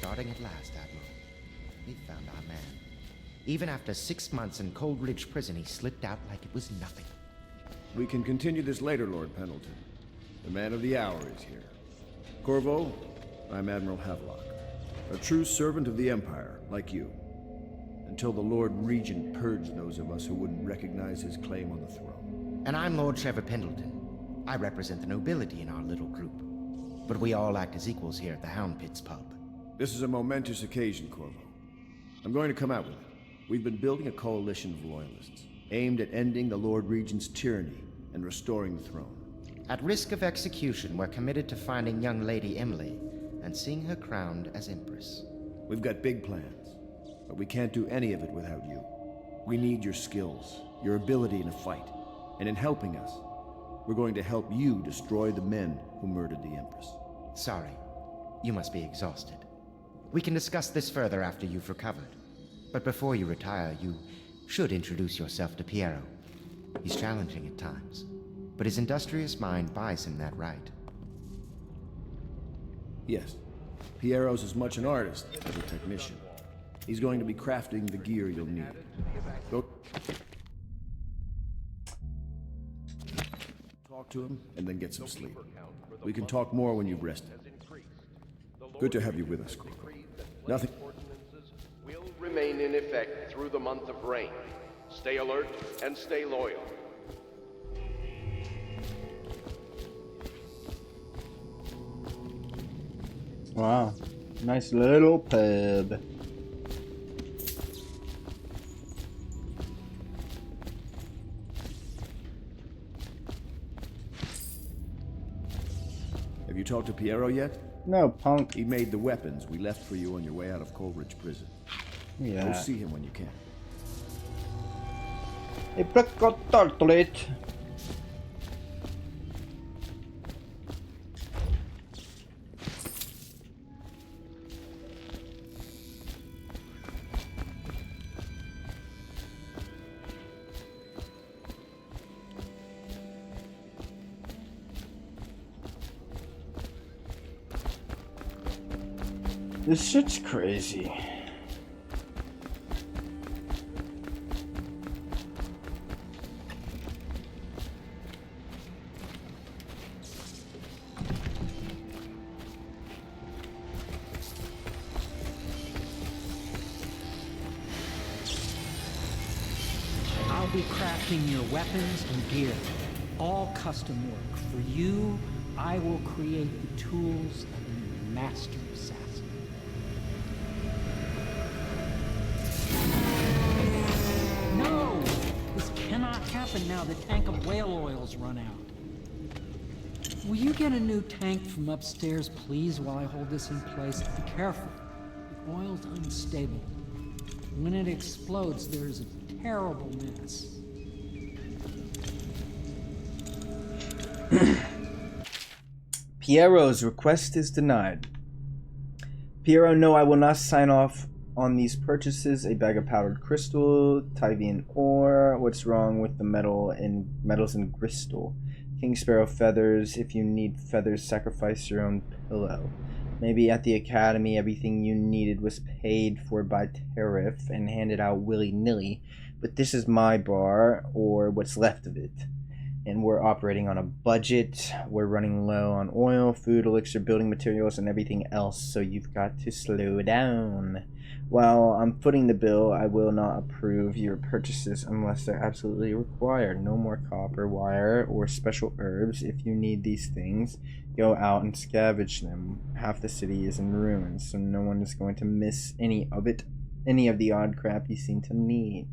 starting at last, Admiral. We found our man. Even after 6 months in Cold Ridge Prison, he slipped out like it was nothing. We can continue this later, Lord Pendleton. The man of the hour is here. Corvo, I'm Admiral Havelock, a true servant of the Empire, like you. Until the Lord Regent purged those of us who wouldn't recognize his claim on the throne. And I'm Lord Trevor Pendleton. I represent the nobility in our little group. But we all act as equals here at the Hound Pits pub. This is a momentous occasion, Corvo. I'm going to come out with it. We've been building a coalition of loyalists, aimed at ending the Lord Regent's tyranny and restoring the throne. At risk of execution, we're committed to finding young Lady Emily and seeing her crowned as Empress. We've got big plans, but we can't do any of it without you. We need your skills, your ability in a fight, and in helping us, we're going to help you destroy the men who murdered the Empress. Sorry, you must be exhausted. We can discuss this further after you've recovered. But before you retire, you should introduce yourself to Piero. He's challenging at times, but his industrious mind buys him that right. Yes, Piero's as much an artist as a technician. He's going to be crafting the gear you'll need. Go talk to him and then get some sleep. We can talk more when you've rested. Good to have you with us, Corvo. Nothing will remain in effect through the month of rain. Stay alert and stay loyal. Wow, nice little pub. Have you talked to Piero yet? No, punk. He made the weapons we left for you on your way out of Coleridge Prison. Yeah. Go see him when you can. Ei plötsligt tarttulit. This shit's crazy. I'll be crafting your weapons and gear, all custom work. For you, I will create the tools of a master assassin. No! This cannot happen now. The tank of whale oil's run out. Will you get a new tank from upstairs, please, while I hold this in place? Be careful. The oil's unstable. When it explodes, there's a terrible mess. Piero's request is denied. Piero, no, I will not sign off on these purchases. A bag of powdered crystal, Tyvian ore. What's wrong with the metals and crystal? King Sparrow feathers. If you need feathers, sacrifice your own pillow. Maybe at the academy, everything you needed was paid for by tariff and handed out willy-nilly. But this is my bar, or what's left of it. And we're operating on a budget. We're running low on oil, food, elixir, building materials, and everything else. So you've got to slow down. While I'm footing the bill, I will not approve your purchases unless they're absolutely required. No more copper wire or special herbs. If you need these things, go out and scavenge them. Half the city is in ruins, so no one is going to miss any of it. Any of the odd crap you seem to need.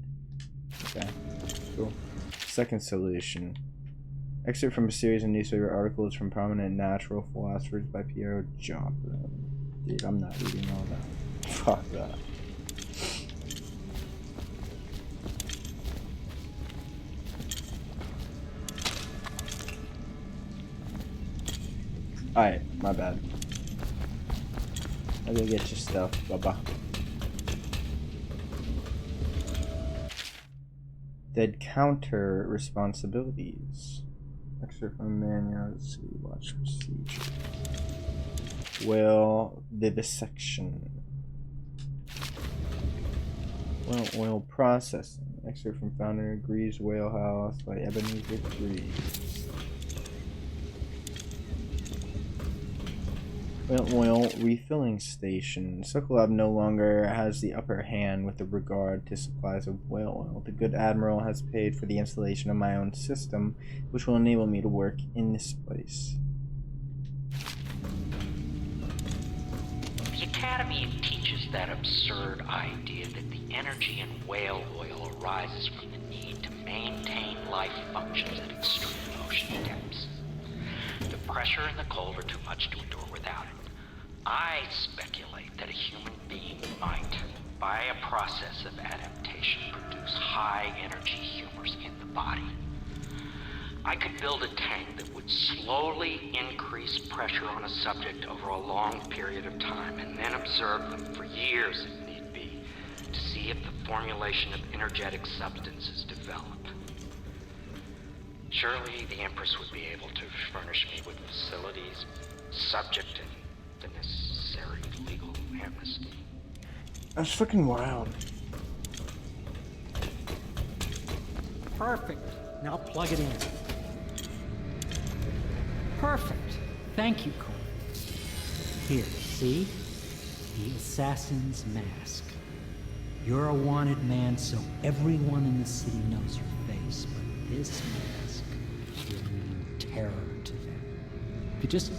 Okay, cool. Second solution. Excerpt from a series of newspaper articles from prominent natural philosophers by Piero Joplin. Dude, I'm not reading all that. Fuck that. Alright, my bad. I gotta get your stuff. Bye-bye. Dead counter responsibilities. Excerpt from manual. Let's see. Watch procedure. Whale vivisection. Whale oil processing. Excerpt from founder agrees Whale House by Ebenezer Gree. Whale oil refilling station. Sokolov no longer has the upper hand with regard to supplies of whale oil. The good admiral has paid for the installation of my own system, which will enable me to work in this place. The Academy teaches that absurd idea that the energy in whale oil arises from the need to maintain life functions at extreme ocean depths. The pressure and the cold are too much to endure without it. I speculate that a human being might, by a process of adaptation, produce high-energy humors in the body. I could build a tank that would slowly increase pressure on a subject over a long period of time and then observe them for years if need be to see if the formulation of energetic substances develop. Surely the Empress would be able to furnish me with facilities subject to the necessary legal amnesty. That's fucking wild. Perfect. Now plug it in. Perfect. Thank you, Cole. Here, see? The assassin's mask. You're a wanted man, so everyone in the city knows your face, but this mask will mean terror to them. If you just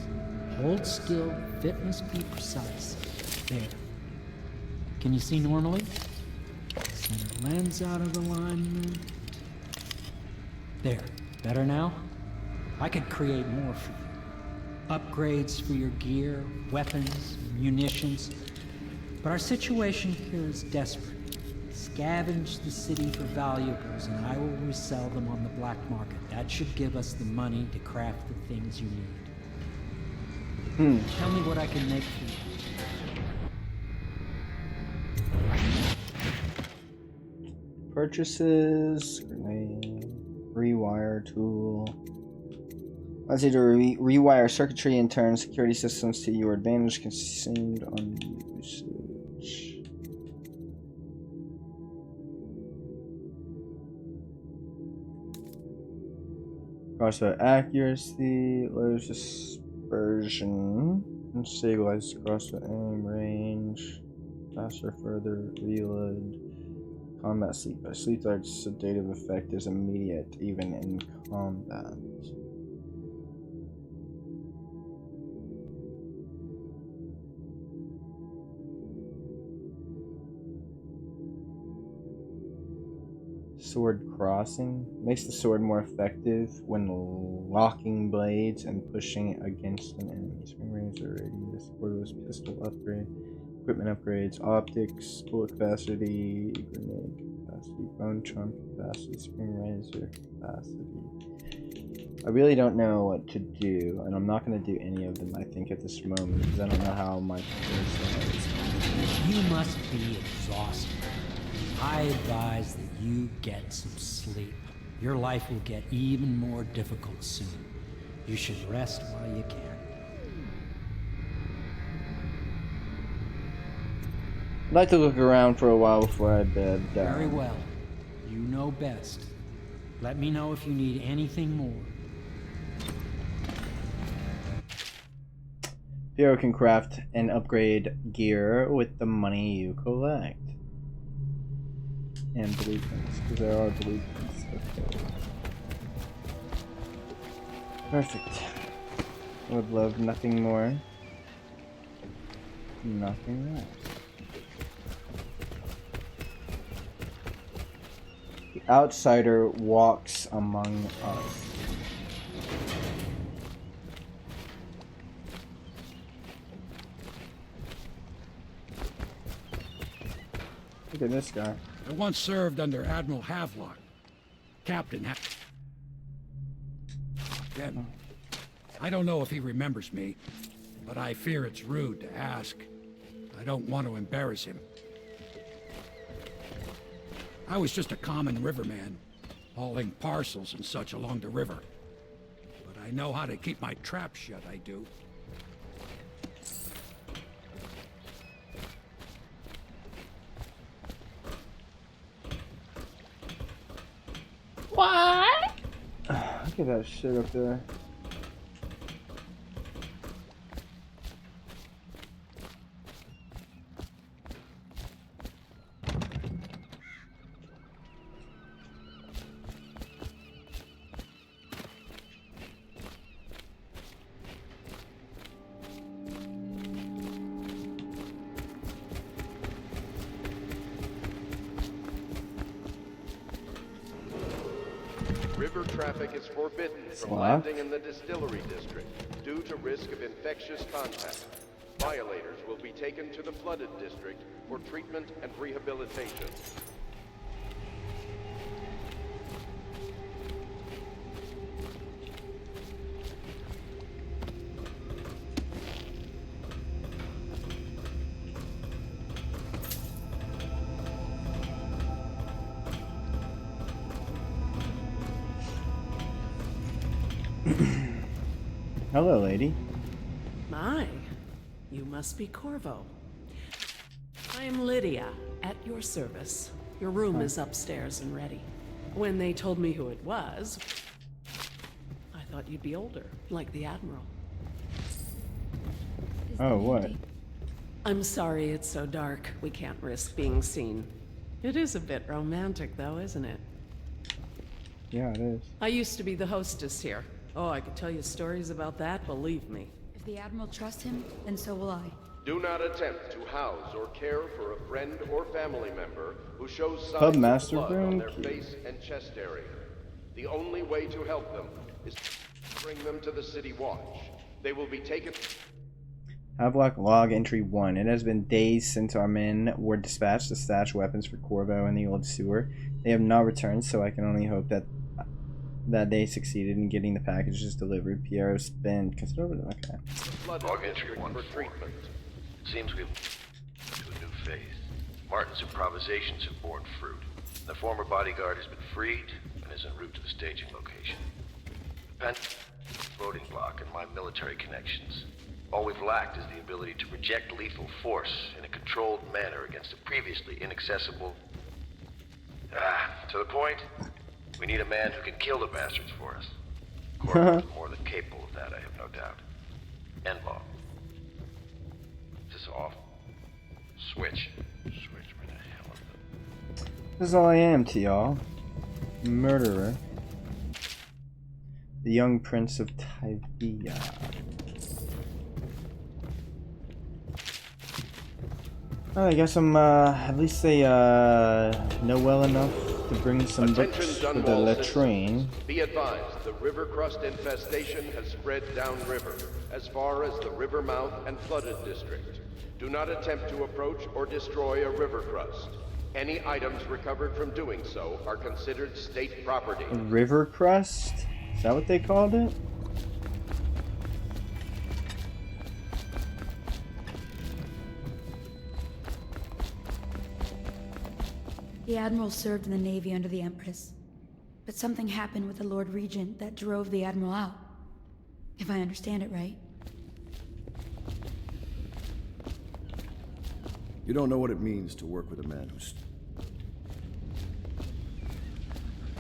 hold still, fit must be precise. There. Can you see normally? Center lens out of alignment. There. Better now? I could create more for you. Upgrades for your gear, weapons, munitions. But our situation here is desperate. Scavenge the city for valuables and I will resell them on the black market. That should give us the money to craft the things you need. Tell me what I can make for you. Purchases, grenade, rewire tool. Allows you to rewire circuitry and turn security systems to your advantage, consumed on usage. Crossbow accuracy, laser dispersion, and stabilize crossbow aim range, faster, further, reload. Combat sleep. A sleep dart's sedative effect is immediate, even in combat. Sword crossing makes the sword more effective when locking blades and pushing against an enemy. Spring range or radius. Cordless pistol upgrade. Equipment upgrades. Optics. Bullet capacity. Grenade capacity. Bone chunk capacity. Spring razor capacity. I really don't know what to do, and I'm not going to do any of them, I think, at this moment, because I don't know how my person is. You must be exhausted. I advise that you get some sleep. Your life will get even more difficult soon. You should rest while you can. I'd like to look around for a while before I bed down. Very well. You know best. Let me know if you need anything more. Piero can craft and upgrade gear with the money you collect. And blueprints, because there are blueprints. Okay. Perfect. I would love nothing more. Nothing less. The outsider walks among us. Look at this guy. I once served under Admiral Havelock. Captain Again, I don't know if he remembers me, but I fear it's rude to ask. I don't want to embarrass him. I was just a common riverman, hauling parcels and such along the river. But I know how to keep my trap shut, I do. What? Look at that shit up there. River traffic is forbidden from What? landing in the distillery district due to risk of infectious contact. Violators will be taken to the flooded district for treatment and rehabilitation. Hello, lady. My, you must be Corvo. I am Lydia, at your service. Your room is upstairs and ready. When they told me who it was, I thought you'd be older, like the Admiral. Oh, what? I'm sorry it's so dark. We can't risk being seen. It is a bit romantic, though, isn't it? Yeah, it is. I used to be the hostess here. Oh, I could tell you stories about that, believe me. If the Admiral trusts him, then so will I. Do not attempt to house or care for a friend or family member who shows signs Pub of master blood on their room. face and chest area. The only way to help them is to bring them to the City Watch. They will be taken... Havelock log entry 1. It has been days since our men were dispatched to stash weapons for Corvo in the old sewer. They have not returned, so I can only hope that they succeeded in getting the packages delivered. Piero's been considerable. Okay. Log entry 1 for treatment. Seems we've moved to a new phase. Martin's improvisations have borne fruit. The former bodyguard has been freed and is en route to the staging location. The voting block and my military connections. All we've lacked is the ability to project lethal force in a controlled manner against a previously inaccessible... to the point, we need a man who can kill the bastards for us. Corvo is more than capable of that, I have no doubt. Enlaw. This is off. Switch. Switch me the hell up. This is all I am to y'all. Murderer. The young prince of Tyvia. Well, I guess I'm, at least they, know well enough to bring some books for the latrine. Be advised, the river crust infestation has spread downriver, as far as the river mouth and flooded district. Do not attempt to approach or destroy a river crust. Any items recovered from doing so are considered state property. A river crust? Is that what they called it? The Admiral served in the Navy under the Empress. But something happened with the Lord Regent that drove the Admiral out. If I understand it right. You don't know what it means to work with a man who's...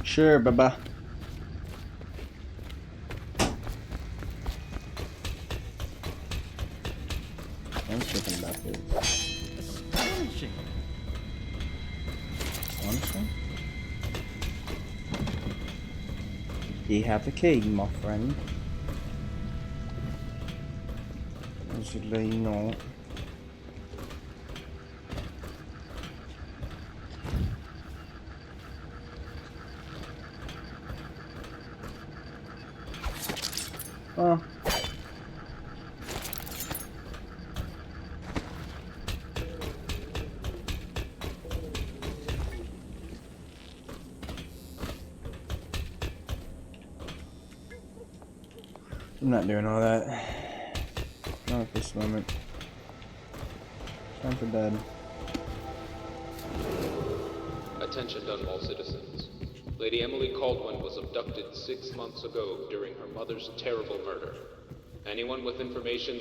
Sure, Baba. I'm tripping about this. Astonishing. Honestly? You have the key, my friend. I should let you know. Oh. I'm not doing all that. Not at this moment. Time for bed. Attention Dunwall citizens. Lady Emily Caldwin was abducted 6 months ago during her mother's terrible murder. Anyone with information